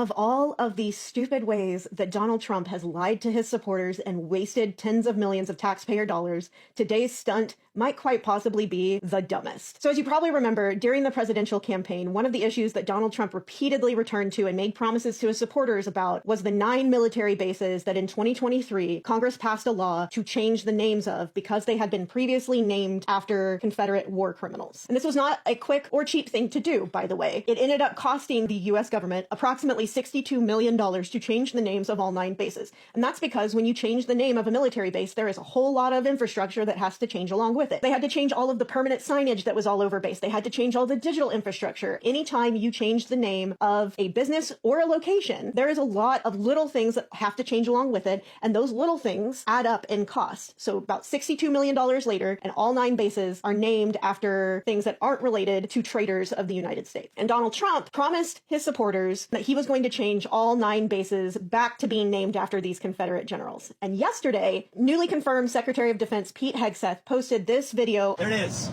Of all of the stupid ways that Donald Trump has lied to his supporters and wasted tens of millions of taxpayer dollars, today's stunt might quite possibly be the dumbest. So as you probably remember, during the presidential campaign, one of the issues that Donald Trump repeatedly returned to and made promises to his supporters about was the 9 military bases that in 2023, Congress passed a law to change the names of because they had been previously named after Confederate war criminals. And this was not a quick or cheap thing to do, by the way. It ended up costing the US government approximately $62 million to change the names of all 9 bases. And that's because when you change the name of a military base, there is a whole lot of infrastructure that has to change along with it. They had to change all of the permanent signage that was all over base. They had to change all the digital infrastructure. Anytime you change the name of a business or a location, there is a lot of little things that have to change along with it. And those little things add up in cost. So about $62 million later, and all 9 bases are named after things that aren't related to traitors of the United States. And Donald Trump promised his supporters that he was going to change all 9 bases back to being named after these Confederate generals. And yesterday, newly confirmed Secretary of Defense Pete Hegseth posted this video. There it is.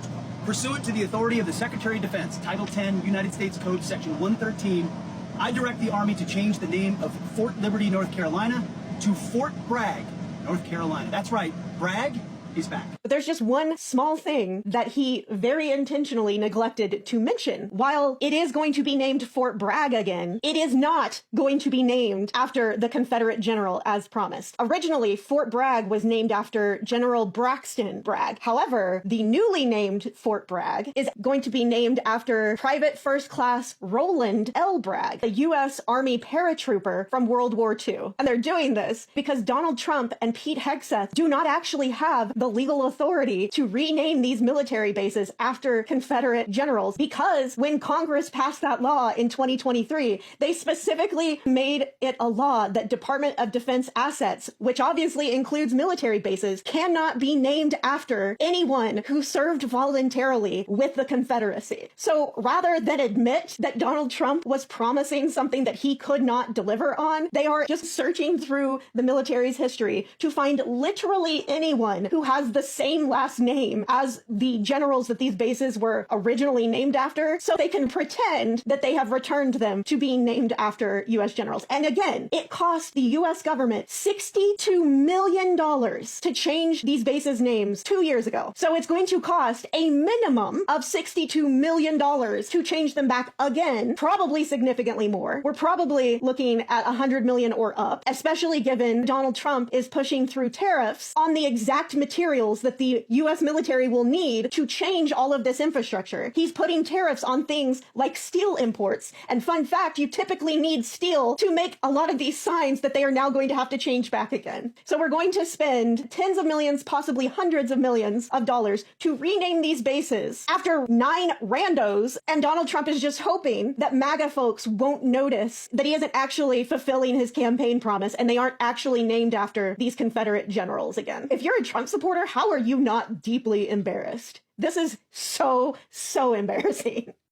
Pursuant to the authority of the Secretary of Defense, Title 10, United States Code, Section 113, I direct the Army to change the name of Fort Liberty, North Carolina to Fort Bragg, North Carolina. That's right, Bragg is back. But there's just one small thing that he very intentionally neglected to mention. While it is going to be named Fort Bragg again, it is not going to be named after the Confederate general as promised. Originally, Fort Bragg was named after General Braxton Bragg. However, the newly named Fort Bragg is going to be named after Private First Class Roland L. Bragg, a U.S. Army paratrooper from World War II. And they're doing this because Donald Trump and Pete Hegseth do not actually have the legal authority to rename these military bases after Confederate generals, because when Congress passed that law in 2023, they specifically made it a law that Department of Defense assets, which obviously includes military bases, cannot be named after anyone who served voluntarily with the Confederacy. So rather than admit that Donald Trump was promising something that he could not deliver on, they are just searching through the military's history to find literally anyone who has the same last name as the generals that these bases were originally named after, so they can pretend that they have returned them to being named after U.S. generals. And again, it cost the U.S. government $62 million to change these bases' names 2 years ago. So it's going to cost a minimum of $62 million to change them back again, probably significantly more. We're probably looking at $100 million or up, especially given Donald Trump is pushing through tariffs on the exact materials that the U.S. military will need to change all of this infrastructure. He's putting tariffs on things like steel imports. And fun fact, you typically need steel to make a lot of these signs that they are now going to have to change back again. So we're going to spend tens of millions, possibly hundreds of millions of dollars to rename these bases after 9 randos. And Donald Trump is just hoping that MAGA folks won't notice that he isn't actually fulfilling his campaign promise and they aren't actually named after these Confederate generals again. If you're a Trump supporter, how are you not deeply embarrassed? This is so embarrassing.